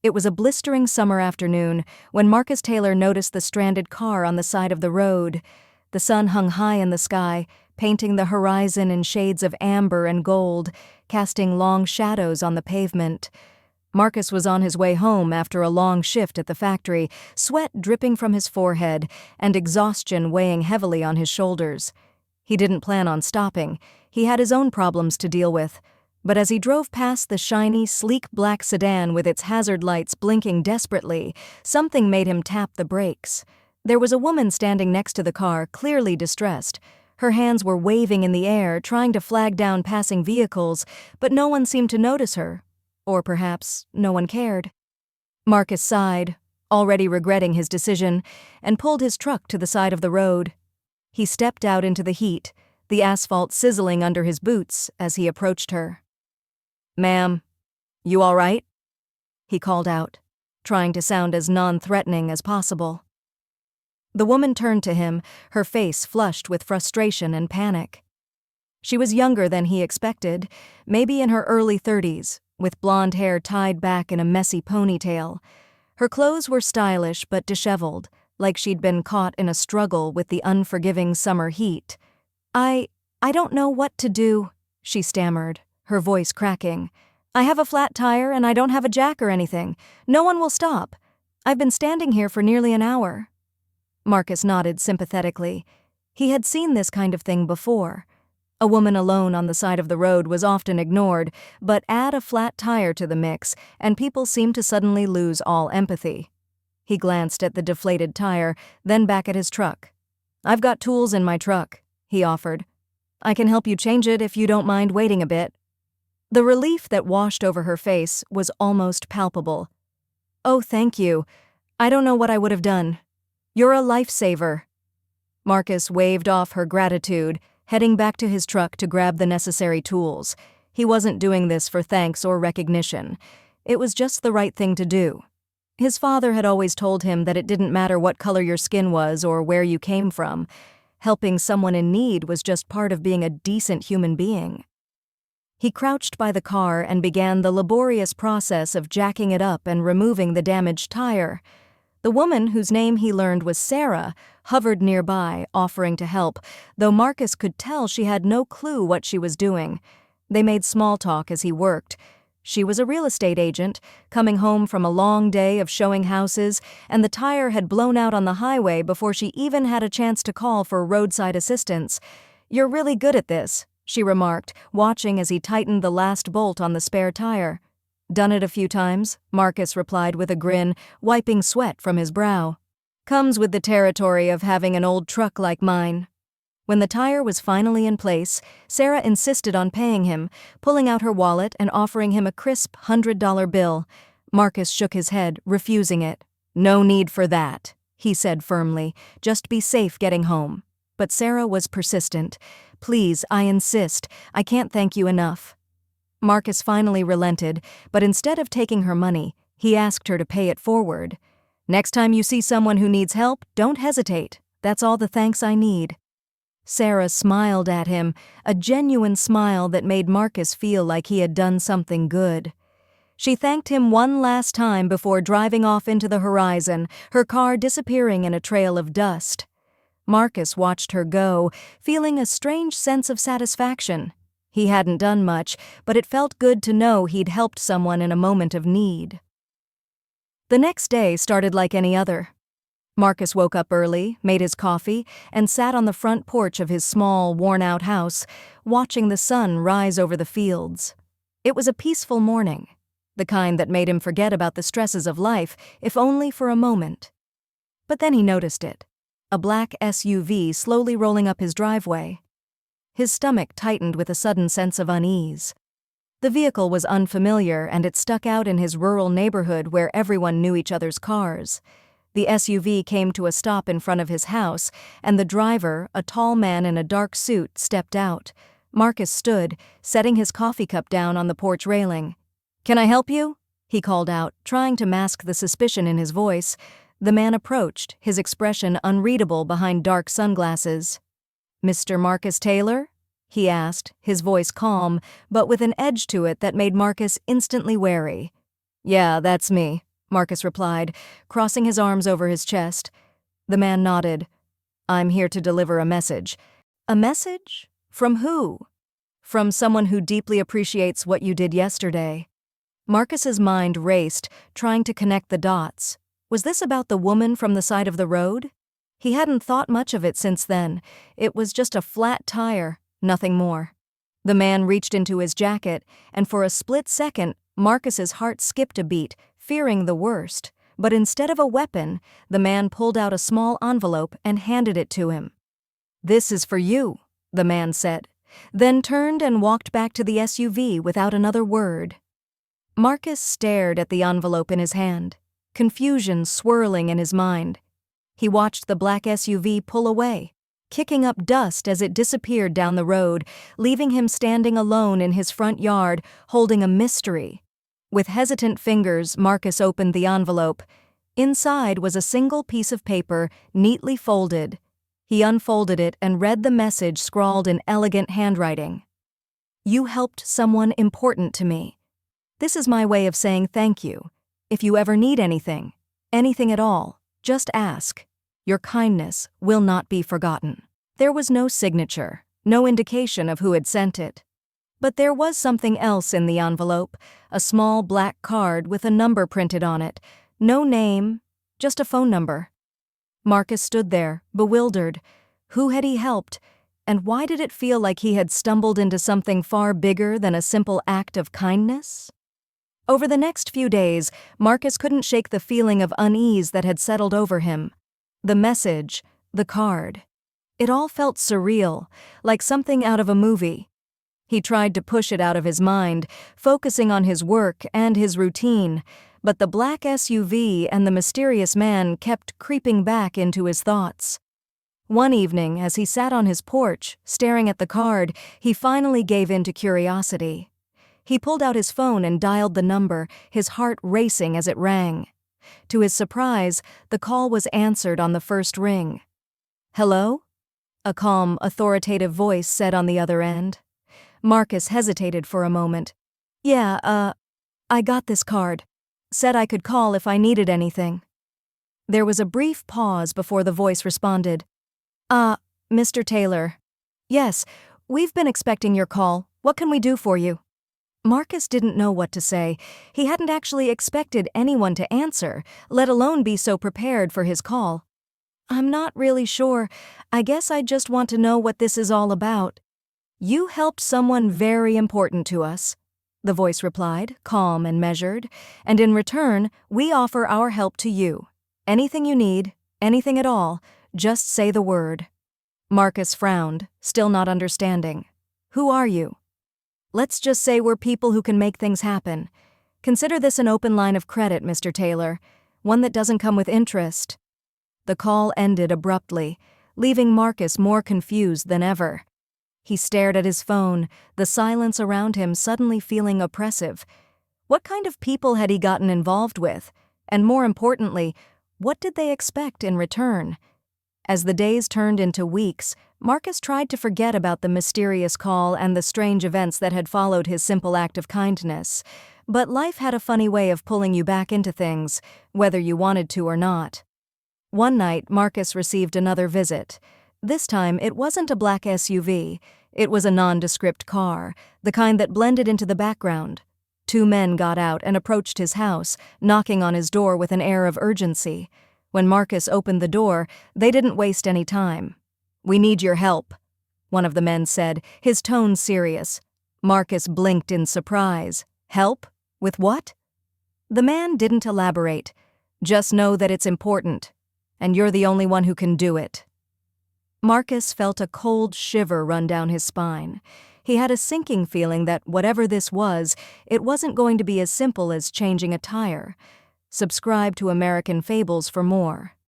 It was a blistering summer afternoon when Marcus Taylor noticed the stranded car on the side of the road. The sun hung high in the sky, painting the horizon in shades of amber and gold, casting long shadows on the pavement. Marcus was on his way home after a long shift at the factory, sweat dripping from his forehead and exhaustion weighing heavily on his shoulders. He didn't plan on stopping. He had his own problems to deal with. But as he drove past the shiny, sleek black sedan with its hazard lights blinking desperately, something made him tap the brakes. There was a woman standing next to the car, clearly distressed. Her hands were waving in the air, trying to flag down passing vehicles, but no one seemed to notice her. Or perhaps no one cared. Marcus sighed, already regretting his decision, and pulled his truck to the side of the road. He stepped out into the heat, the asphalt sizzling under his boots as he approached her. "Ma'am, you all right?" he called out, trying to sound as non-threatening as possible. The woman turned to him, her face flushed with frustration and panic. She was younger than he expected, maybe in her early 30s, with blonde hair tied back in a messy ponytail. Her clothes were stylish but disheveled, like she'd been caught in a struggle with the unforgiving summer heat. I don't know what to do," she stammered, her voice cracking. "I have a flat tire and I don't have a jack or anything. No one will stop. I've been standing here for nearly an hour." Marcus nodded sympathetically. He had seen this kind of thing before. A woman alone on the side of the road was often ignored, but add a flat tire to the mix, and people seemed to suddenly lose all empathy. He glanced at the deflated tire, then back at his truck. "I've got tools in my truck," he offered. "I can help you change it if you don't mind waiting a bit." The relief that washed over her face was almost palpable. "Oh, thank you. I don't know what I would have done. You're a lifesaver." Marcus waved off her gratitude, heading back to his truck to grab the necessary tools. He wasn't doing this for thanks or recognition. It was just the right thing to do. His father had always told him that it didn't matter what color your skin was or where you came from. Helping someone in need was just part of being a decent human being. He crouched by the car and began the laborious process of jacking it up and removing the damaged tire. The woman, whose name he learned was Sarah, hovered nearby, offering to help, though Marcus could tell she had no clue what she was doing. They made small talk as he worked. She was a real estate agent, coming home from a long day of showing houses, and the tire had blown out on the highway before she even had a chance to call for roadside assistance. "You're really good at this," she remarked, watching as he tightened the last bolt on the spare tire. "Done it a few times," Marcus replied with a grin, wiping sweat from his brow. "Comes with the territory of having an old truck like mine." When the tire was finally in place, Sarah insisted on paying him, pulling out her wallet and offering him a crisp $100 bill. Marcus shook his head, refusing it. "No need for that," he said firmly. "Just be safe getting home." But Sarah was persistent. "Please, I insist. I can't thank you enough." Marcus finally relented, but instead of taking her money, he asked her to pay it forward. "Next time you see someone who needs help, don't hesitate. That's all the thanks I need." Sarah smiled at him, a genuine smile that made Marcus feel like he had done something good. She thanked him one last time before driving off into the horizon, her car disappearing in a trail of dust. Marcus watched her go, feeling a strange sense of satisfaction. He hadn't done much, but it felt good to know he'd helped someone in a moment of need. The next day started like any other. Marcus woke up early, made his coffee, and sat on the front porch of his small, worn-out house, watching the sun rise over the fields. It was a peaceful morning, the kind that made him forget about the stresses of life, if only for a moment. But then he noticed it, a black SUV slowly rolling up his driveway. His stomach tightened with a sudden sense of unease. The vehicle was unfamiliar, and it stuck out in his rural neighborhood where everyone knew each other's cars. The SUV came to a stop in front of his house, and the driver, a tall man in a dark suit, stepped out. Marcus stood, setting his coffee cup down on the porch railing. "Can I help you?" he called out, trying to mask the suspicion in his voice. The man approached, his expression unreadable behind dark sunglasses. "Mr. Marcus Taylor?" he asked, his voice calm, but with an edge to it that made Marcus instantly wary. "Yeah, that's me. Marcus replied, crossing his arms over his chest. The man nodded. "I'm here to deliver a message." "A message? From who?" "From someone who deeply appreciates what you did yesterday." Marcus's mind raced, trying to connect the dots. Was this about the woman from the side of the road? He hadn't thought much of it since then. It was just a flat tire, nothing more. The man reached into his jacket, and for a split second, Marcus's heart skipped a beat, fearing the worst. But instead of a weapon, the man pulled out a small envelope and handed it to him. "This is for you," the man said, then turned and walked back to the SUV without another word. Marcus stared at the envelope in his hand, confusion swirling in his mind. He watched the black SUV pull away, kicking up dust as it disappeared down the road, leaving him standing alone in his front yard, holding a mystery. With hesitant fingers, Marcus opened the envelope. Inside was a single piece of paper, neatly folded. He unfolded it and read the message scrawled in elegant handwriting. "You helped someone important to me. This is my way of saying thank you. If you ever need anything at all, just ask. Your kindness will not be forgotten." There was no signature, no indication of who had sent it. But there was something else in the envelope, a small black card with a number printed on it. No name, just a phone number. Marcus stood there, bewildered. Who had he helped, and why did it feel like he had stumbled into something far bigger than a simple act of kindness? Over the next few days, Marcus couldn't shake the feeling of unease that had settled over him. The message, the card. It all felt surreal, like something out of a movie. He tried to push it out of his mind, focusing on his work and his routine, but the black SUV and the mysterious man kept creeping back into his thoughts. One evening, as he sat on his porch, staring at the card, he finally gave in to curiosity. He pulled out his phone and dialed the number, his heart racing as it rang. To his surprise, the call was answered on the first ring. "Hello?" a calm, authoritative voice said on the other end. Marcus hesitated for a moment. "Yeah, I got this card. Said I could call if I needed anything." There was a brief pause before the voice responded. Mr. Taylor." "Yes, we've been expecting your call. What can we do for you?" Marcus didn't know what to say. He hadn't actually expected anyone to answer, let alone be so prepared for his call. "I'm not really sure. I guess I just want to know what this is all about." "You helped someone very important to us," the voice replied, calm and measured, "and in return, we offer our help to you. Anything you need, anything at all, just say the word." Marcus frowned, still not understanding. "Who are you?" "Let's just say we're people who can make things happen. Consider this an open line of credit, Mr. Taylor, one that doesn't come with interest." The call ended abruptly, leaving Marcus more confused than ever. He stared at his phone, the silence around him suddenly feeling oppressive. What kind of people had he gotten involved with? And more importantly, what did they expect in return? As the days turned into weeks, Marcus tried to forget about the mysterious call and the strange events that had followed his simple act of kindness. But life had a funny way of pulling you back into things, whether you wanted to or not. One night, Marcus received another visit. This time, it wasn't a black SUV. It was a nondescript car, the kind that blended into the background. Two men got out and approached his house, knocking on his door with an air of urgency. When Marcus opened the door, they didn't waste any time. "We need your help," one of the men said, his tone serious. Marcus blinked in surprise. "Help? With what?" The man didn't elaborate. "Just know that it's important, and you're the only one who can do it." Marcus felt a cold shiver run down his spine. He had a sinking feeling that whatever this was, it wasn't going to be as simple as changing a tire. Subscribe to American Fables for more.